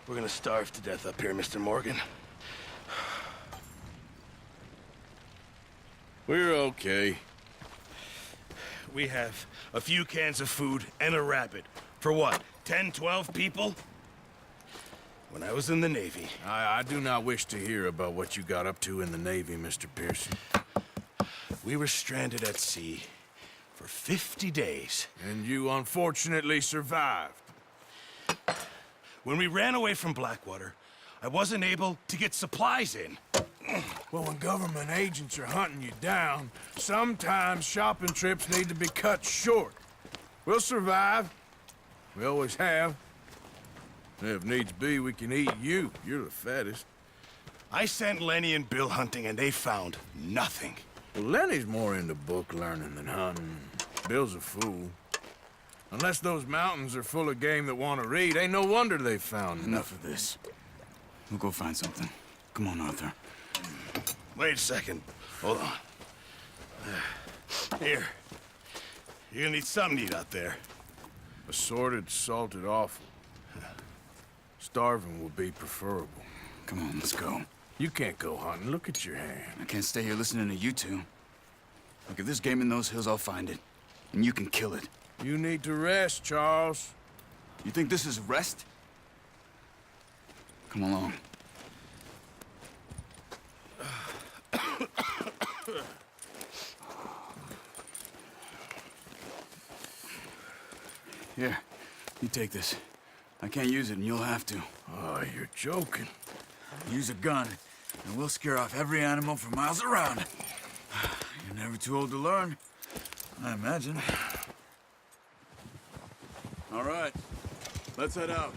We're gonna starve to death up here, Mr. Morgan. We're okay. We have a few cans of food and a rabbit. For what, 10, 12 people? When I was in the Navy... I do not wish to hear about what you got up to in the Navy, Mr. Pearson. We were stranded at sea for 50 days. And you unfortunately survived. When we ran away from Blackwater, I wasn't able to get supplies in. Well, when government agents are hunting you down, sometimes shopping trips need to be cut short. We'll survive. We always have. If needs be, we can eat you. You're the fattest. I sent Lenny and Bill hunting, and they found nothing. Well, Lenny's more into book learning than hunting. Bill's a fool. Unless those mountains are full of game that want to read, ain't no wonder they found Enough of this. We'll go find something. Come on, Arthur. Wait a second. Hold on. Here. You're gonna need something to eat out there. Assorted, salted offal. Starving will be preferable. Come on, let's go. You can't go hunting. Look at your hand. I can't stay here listening to you two. Look, if there's game in those hills, I'll find it. And you can kill it. You need to rest, Charles. You think this is rest? Come along. Here, you take this. I can't use it, and you'll have to. Oh, you're joking. Use a gun, and we'll scare off every animal for miles around. You're never too old to learn, I imagine. All right, let's head out.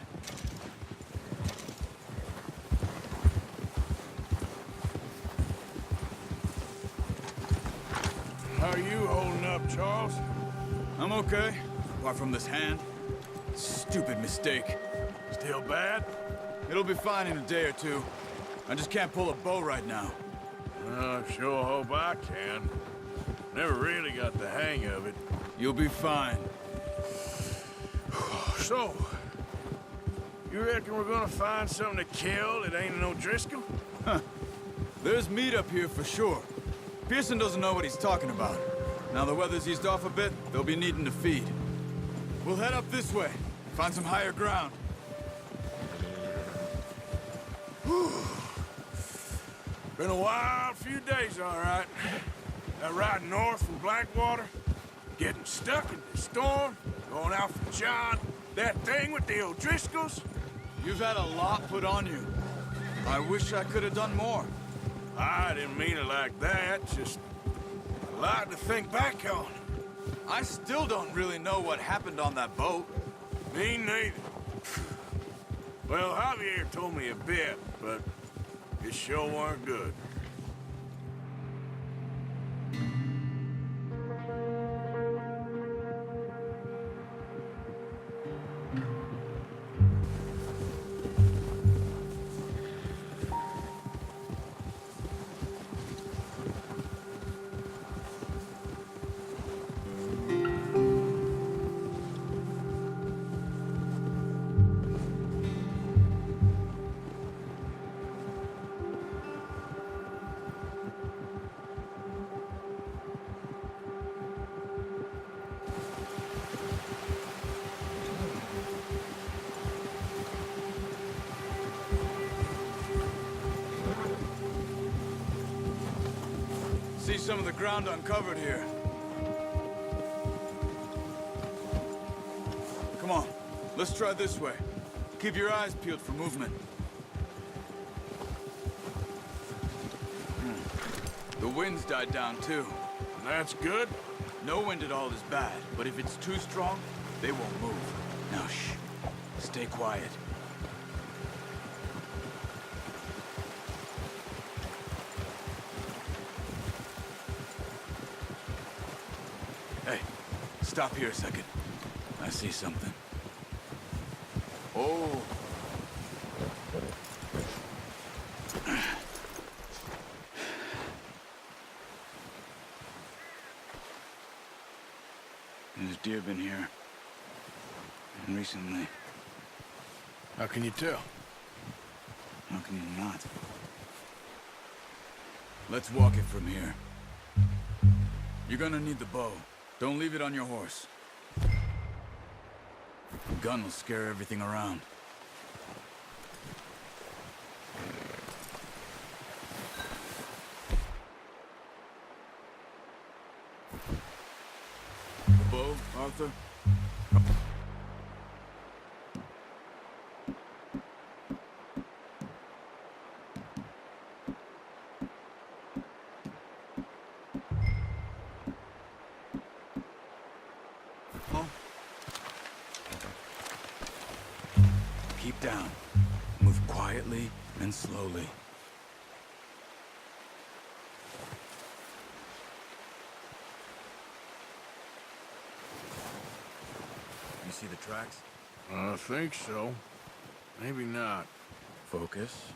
How are you holding up, Charles? I'm okay, apart from this hand. Stupid mistake. Still bad? It'll be fine in a day or two. I just can't pull a bow right now. I sure hope I can. Never really got the hang of it. You'll be fine. So, you reckon we're gonna find something to kill that ain't no Driscoll? There's meat up here for sure. Pearson doesn't know what he's talking about. Now the weather's eased off a bit, they'll be needing to feed. We'll head up this way, find some higher ground. Been a wild few days, all right. That ride north from Blackwater, getting stuck in the storm, going out for John, that thing with the O'Driscolls. You've had a lot put on you. I wish I could have done more. I didn't mean it like that, just a lot to think back on. I still don't really know what happened on that boat. Me neither. Well, Javier told me a bit, but it sure weren't good. See some of the ground uncovered here. Come on, let's try this way. Keep your eyes peeled for movement. The wind's died down too. That's good. No wind at all is bad, but if it's too strong, they won't move. Now shh, stay quiet. Hey, stop here a second. I see something. Oh. deer been here. And recently. How can you tell? How can you not? Let's walk it from here. You're gonna need the bow. Don't leave it on your horse. The gun will scare everything around. The bow, Arthur? Keep down. Move quietly and slowly. You see the tracks? I think so. Maybe not. Focus.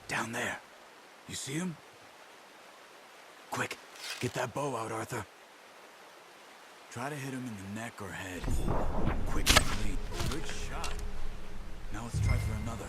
Down there. You see him? Quick, get that bow out, Arthur. Try to hit him in the neck or head. Quick and clean. Good shot. Now let's try for another.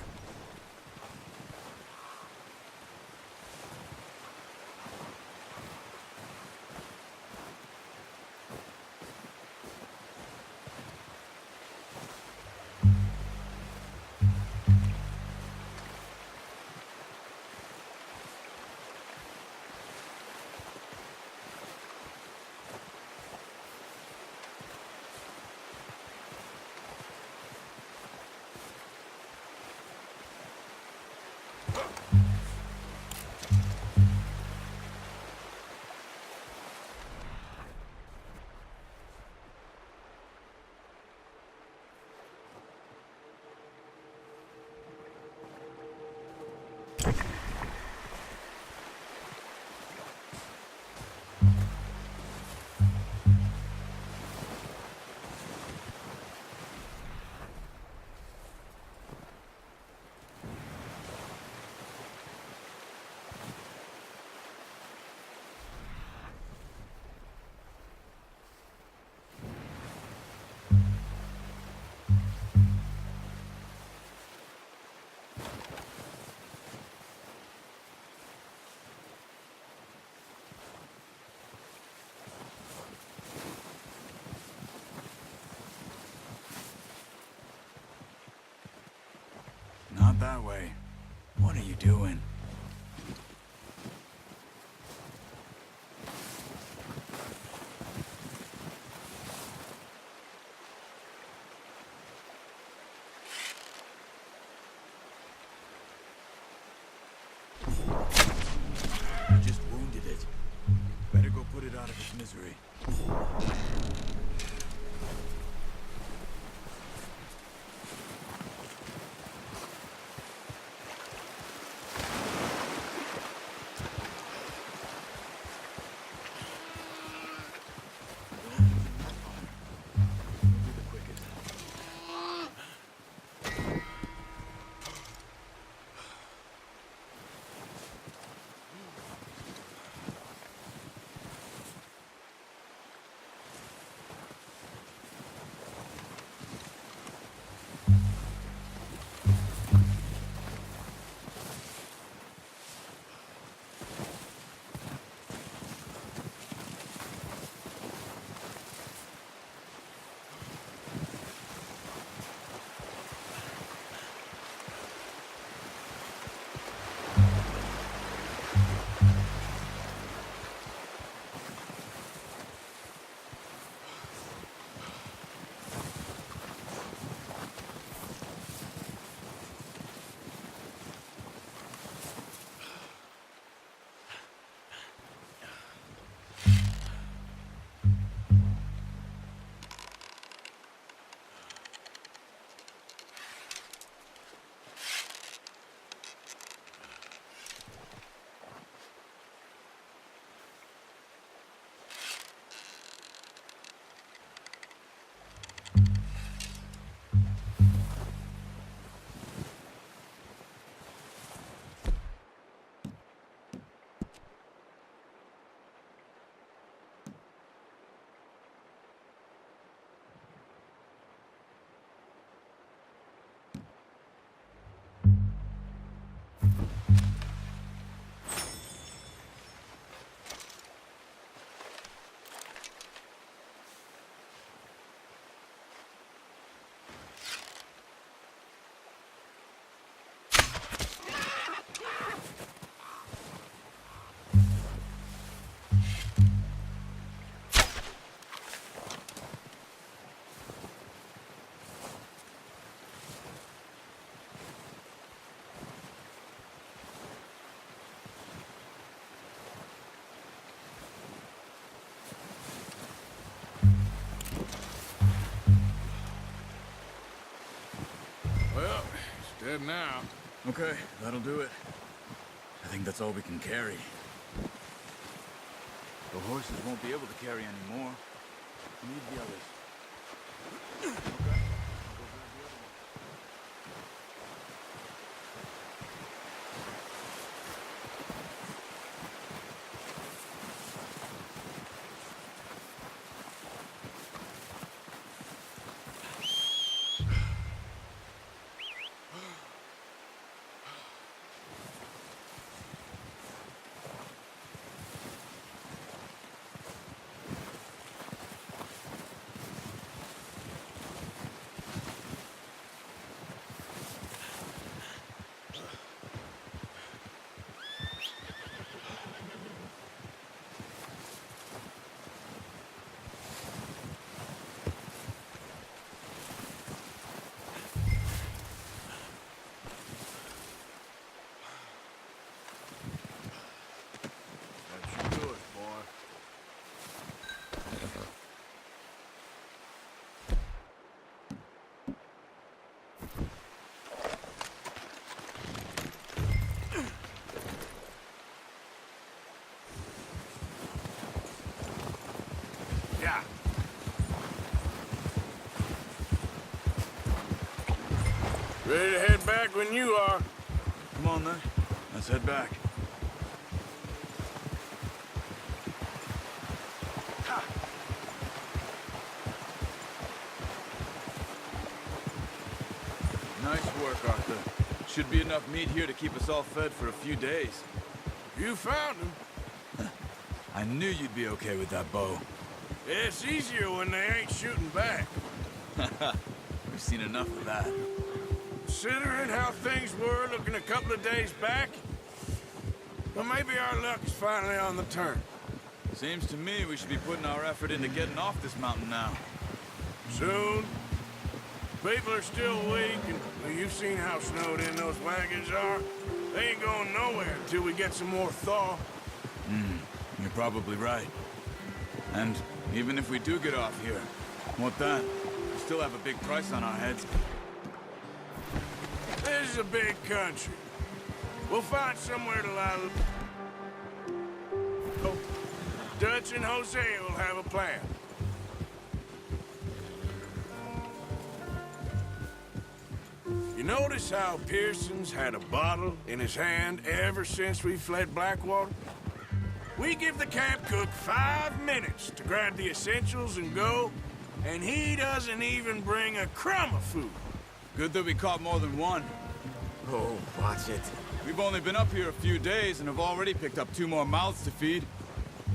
Not that way. What are you doing? You just wounded it. Better go put it out of its misery. Well, it's dead now. Okay, that'll do it. I think that's all we can carry. The horses won't be able to carry any more. We need the others. Okay. That should do it, boy. Yeah. Ready to head back when you are. Come on, then. Let's head back. Nice work, Arthur. Should be enough meat here to keep us all fed for a few days. You found him. I knew you'd be okay with that bow. It's easier when they ain't shooting back. We've seen enough of that. Considering how things were looking a couple of days back, well, maybe our luck is finally on the turn. Seems to me we should be putting our effort into getting off this mountain now. Soon. People are still weak, and well, you've seen how snowed in those wagons are. They ain't going nowhere until we get some more thaw. You're probably right. And even if we do get off here, what then? We still have a big price on our heads. This is a big country. We'll find somewhere to lie. Oh, Dutch and Hosea will have a plan. You notice how Pearson's had a bottle in his hand ever since we fled Blackwater? We give the camp cook 5 minutes to grab the essentials and go, and he doesn't even bring a crumb of food. Good that we caught more than one. Oh, watch it. We've only been up here a few days and have already picked up 2 more mouths to feed.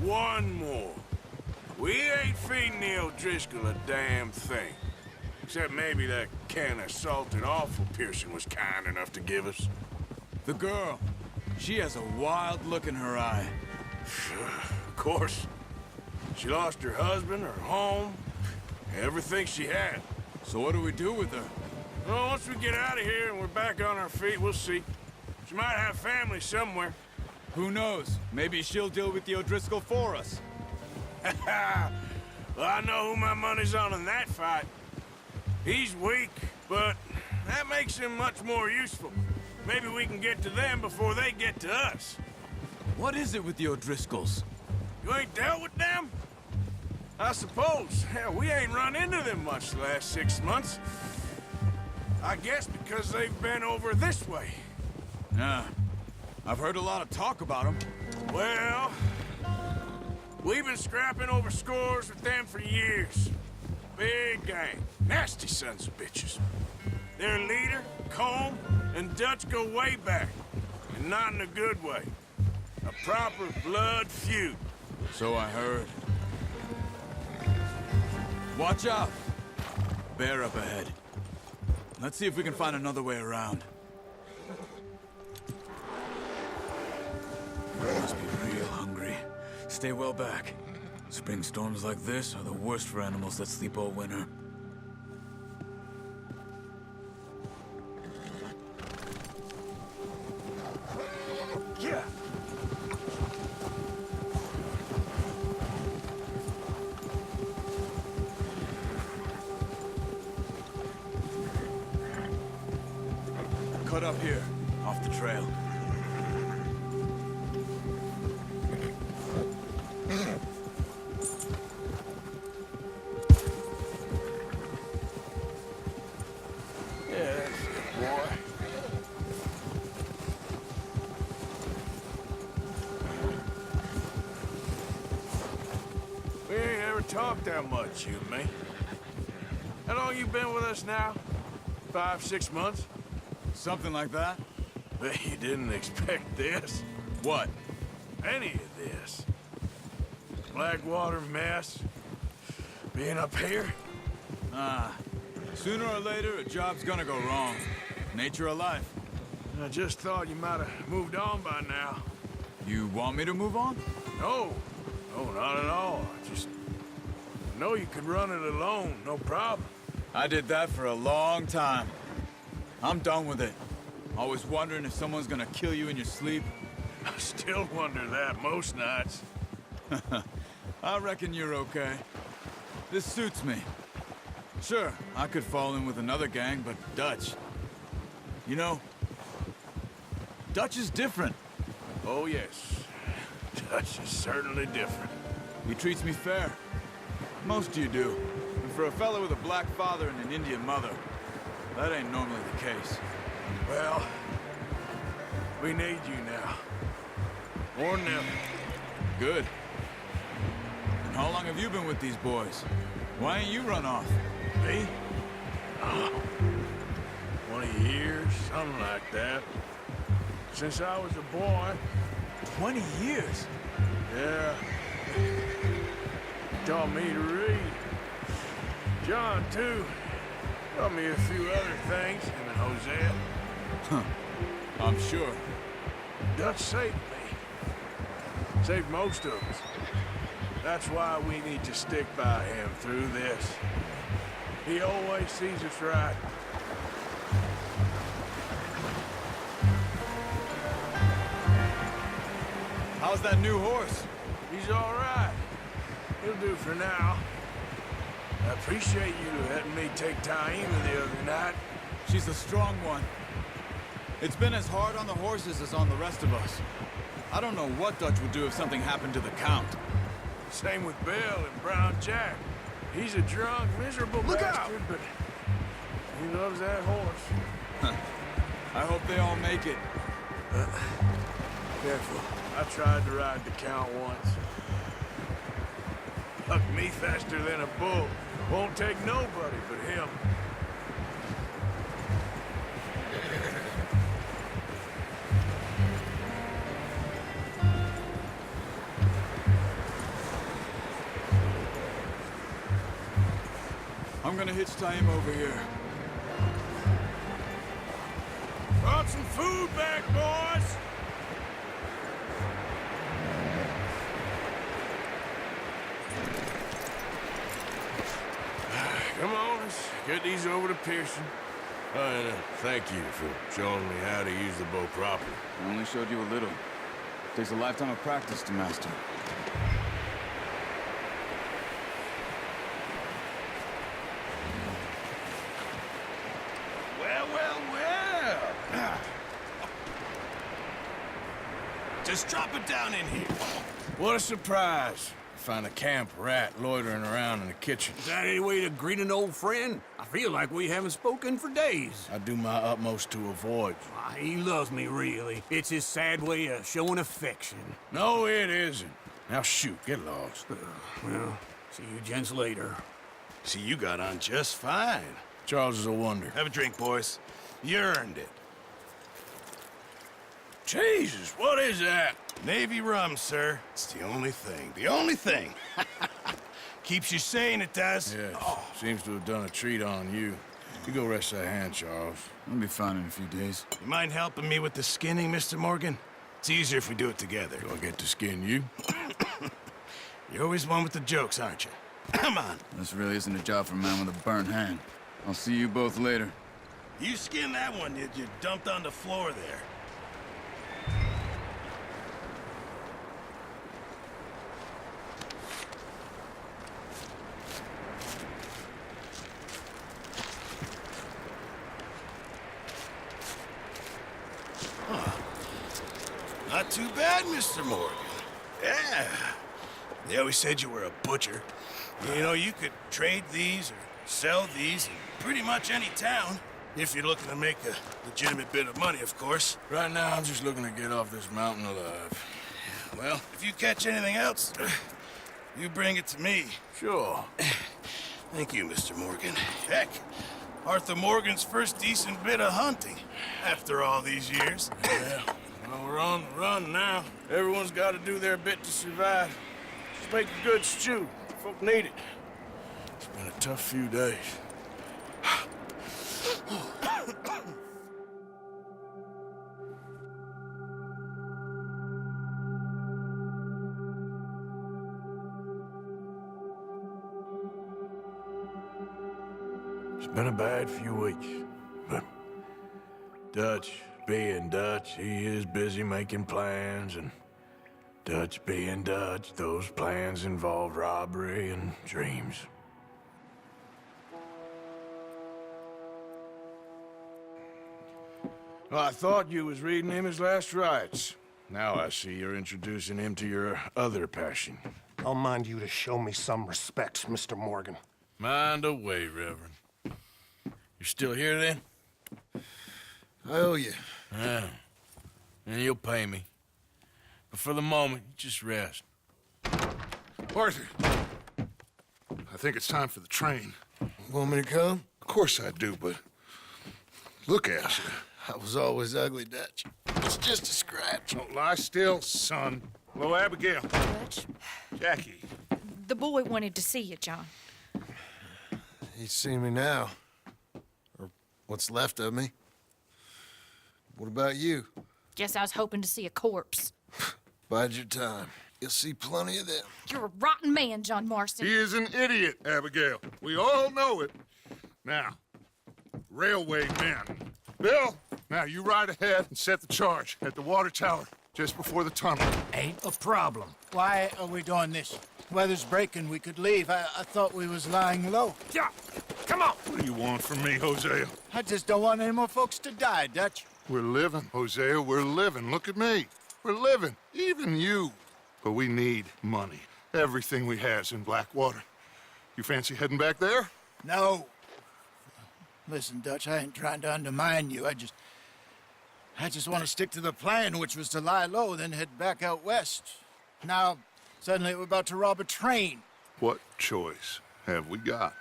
One more. We ain't feeding the O'Driscoll a damn thing. Except maybe that can of salted offal Pearson was kind enough to give us. The girl. She has a wild look in her eye. Of course. She lost her husband, her home, everything she had. So what do we do with her? Well, once we get out of here and we're back on our feet, we'll see. She might have family somewhere. Who knows? Maybe she'll deal with the O'Driscoll for us. Well, I know who my money's on in that fight. He's weak, but that makes him much more useful. Maybe we can get to them before they get to us. What is it with the O'Driscolls? You ain't dealt with them? I suppose. Hell, we ain't run into them much the last 6 months. I guess because they've been over this way. Yeah. I've heard a lot of talk about them. Well, we've been scrapping over scores with them for years. Big gang. Nasty sons of bitches. Their leader, Combe, and Dutch go way back. and not in a good way. A proper blood feud. So I heard. Watch out! Bear up ahead. Let's see if we can find another way around. Must be real hungry. Stay well back. Spring storms like this are the worst for animals that sleep all winter. Yeah. Cut up here, off the trail. Yeah, that's it, boy. We ain't ever talked that much, you and me. How long you been with us now? 5, 6 months? Something like that? Bet you didn't expect this. What? Any of this. Blackwater mess. Being up here. Sooner or later, a job's gonna go wrong. Nature of life. I just thought you might have moved on by now. You want me to move on? No. No, not at all. I just know you could run it alone, no problem. I did that for a long time. I'm done with it. Always wondering if someone's gonna kill you in your sleep. I still wonder that most nights. I reckon you're okay. This suits me. Sure, I could fall in with another gang, but Dutch... You know, Dutch is different. Oh, yes. Dutch is certainly different. He treats me fair. Most of you do. And for a fella with a black father and an Indian mother, that ain't normally the case. Well, we need you now. More than ever. Good. And how long have you been with these boys? Why ain't you run off? Me? Oh, 20 years, something like that. Since I was a boy. 20 years? Yeah. Taught me to read. John, too. Taught me a few other things, him and Hosea. I'm sure. Dutch saved me. Saved most of us. That's why we need to stick by him through this. He always sees us right. How's that new horse? He's all right. He'll do for now. I appreciate you letting me take Taima the other night. She's the strong one. It's been as hard on the horses as on the rest of us. I don't know what Dutch would do if something happened to the Count. Same with Bill and Brown Jack. He's a drunk, miserable bastard, but he loves that horse. I hope they all make it. Careful. I tried to ride the Count once. Hucked me faster than a bull. Won't take nobody but him. I'm gonna hitch Taima over here. Brought some food back, boys! Come on, let's get these over to Pearson. And thank you for showing me how to use the bow properly. I only showed you a little. Takes a lifetime of practice to master. Well, well, well. Just drop it down in here. What a surprise. Find a camp rat loitering around in the kitchen. Is that any way to greet an old friend? I feel like we haven't spoken for days. I do my utmost to avoid you. He loves me, really. It's his sad way of showing affection. No, it isn't. Now shoot, get lost. Well, see you gents later. See, you got on just fine. Charles is a wonder. Have a drink, boys. You earned it. Jesus, what is that? Navy rum, sir. It's the only thing. The only thing. Keeps you sane, it does. Yes, seems to have done a treat on you. You go rest that hand, Charles. I'll be fine in a few days. You mind helping me with the skinning, Mr. Morgan? It's easier if we do it together. Do I get to skin you? You're always one with the jokes, aren't you? Come on. This really isn't a job for a man with a burnt hand. I'll see you both later. You skinned that one you dumped on the floor there. Not too bad, Mr. Morgan. Yeah. They always said you were a butcher. You know, you could trade these or sell these in pretty much any town. If you're looking to make a legitimate bit of money, of course. Right now, I'm just looking to get off this mountain alive. Well, if you catch anything else, you bring it to me. Sure. Thank you, Mr. Morgan. Heck, Arthur Morgan's first decent bit of hunting after all these years. Yeah. Well, we're on the run now. Everyone's got to do their bit to survive. Just make a good stew. Folk need it. It's been a tough few days. It's been a bad few weeks, but Dutch being Dutch, he is busy making plans, and Dutch being Dutch, those plans involve robbery and dreams. Well, I thought you was reading him his last rites. Now I see you're introducing him to your other passion. I'll mind you to show me some respect, Mr. Morgan. Mind away, Reverend. You still here, then? I owe you. Yeah. And you'll pay me. But for the moment, just rest. Arthur, I think it's time for the train. Want me to come? Of course I do, but look at you. I was always ugly, Dutch. It's just a scratch. Don't lie still, son. Hello, Abigail. Dutch, Jackie. the boy wanted to see you, John. He's seen me now. Or what's left of me. What about you? Guess I was hoping to see a corpse. Bide your time. You'll see plenty of them. You're a rotten man, John Marston. He is an idiot, Abigail. We all know it. Now, railway men. Bill, now you ride ahead and set the charge at the water tower just before the tunnel. Ain't a problem. Why are we doing this? Weather's breaking. We could leave. I thought we was lying low. Yeah, come on. What do you want from me, Hosea? I just don't want any more folks to die, Dutch. We're living, Hosea. We're living. Look at me. We're living. Even you. But we need money. Everything we has in Blackwater. You fancy heading back there? No. Listen, Dutch, I ain't trying to undermine you. I just want to stick to the plan, which was to lie low, then head back out west. Now, suddenly we're about to rob a train. What choice have we got?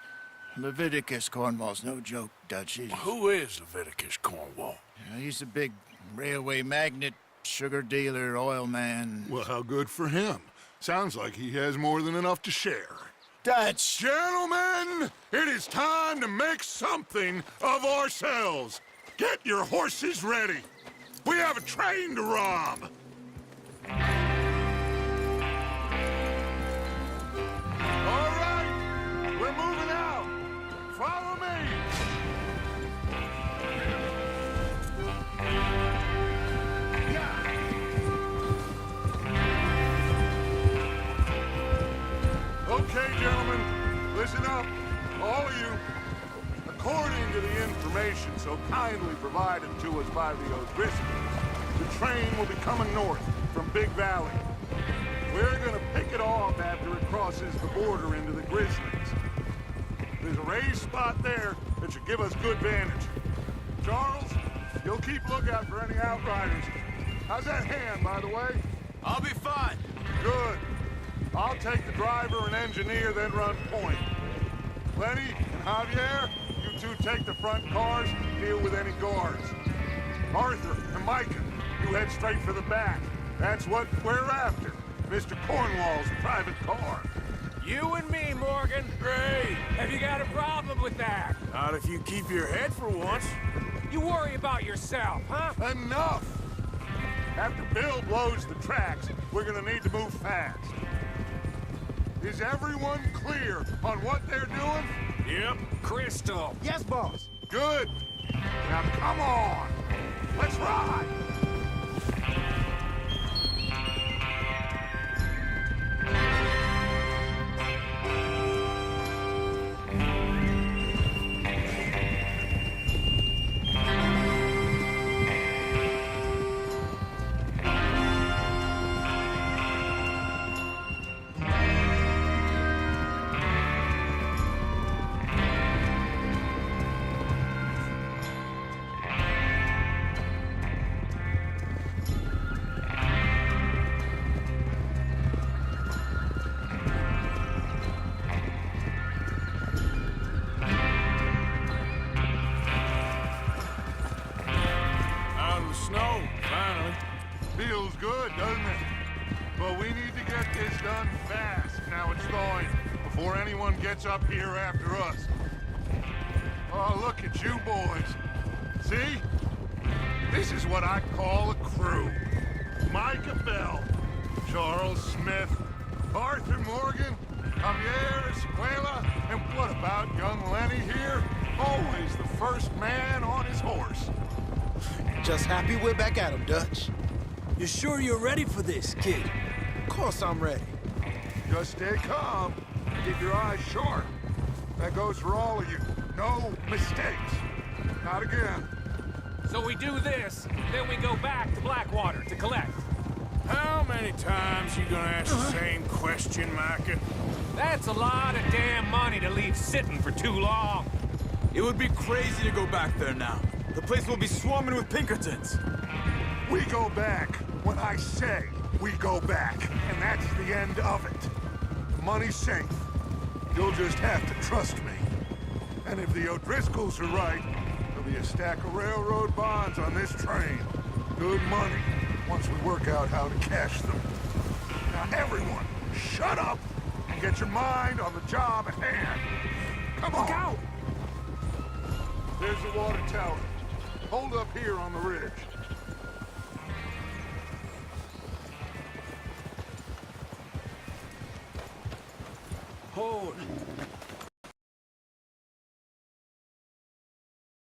Leviticus Cornwall's no joke, Dutch. Who is Leviticus Cornwall? He's a big railway magnate, sugar dealer, oil man. Well, how good for him. Sounds like he has more than enough to share. Dutch! Gentlemen, it is time to make something of ourselves. Get your horses ready. We have a train to rob. All right, we're moving out. Follow me. Okay, gentlemen, listen up, all of you. According to the information so kindly provided to us by the O'Driscolls, the train will be coming north from Big Valley. We're gonna pick it off after it crosses the border into the Grizzlies. There's a raised spot there that should give us good vantage. Charles, you'll keep lookout for any outriders. How's that hand, by the way? I'll be fine. Good. I'll take the driver and engineer, then run point. Lenny and Javier, you two take the front cars, deal with any guards. Arthur and Micah, you head straight for the back. That's what we're after. Mr. Cornwall's private car. You and me, Morgan. Great. Have you got a problem with that? Not if you keep your head for once. You worry about yourself, huh? Enough! After Bill blows the tracks, we're gonna need to move fast. Is everyone clear on what they're doing? Yep. Crystal. Yes, boss. Good. Now come on. Let's ride. Out of the snow, finally. Feels good, doesn't it? But we need to get this done fast, now it's thawing, before anyone gets up here after us. Oh, look at you boys. See? This is what I call a crew. Micah Bell, Charles Smith, Arthur Morgan, Javier Escuela, and what about young Lenny here? Always the first man on his horse. Just happy we're back at him, Dutch. You sure you're ready for this, kid? Of course I'm ready. Just stay calm. Keep your eyes sharp. That goes for all of you. No mistakes. Not again. So we do this, then we go back to Blackwater to collect. How many times you gonna ask the same question, Micah? That's a lot of damn money to leave sitting for too long. It would be crazy to go back there now. The place will be swarming with Pinkertons. We go back when I say we go back, and that's the end of it. The money's safe. You'll just have to trust me. And if the O'Driscolls are right, there'll be a stack of railroad bonds on this train. Good money, once we work out how to cash them. Now everyone, shut up and get your mind on the job at hand. Come on. Look out! There's the water tower. Hold up here on the ridge. Hold.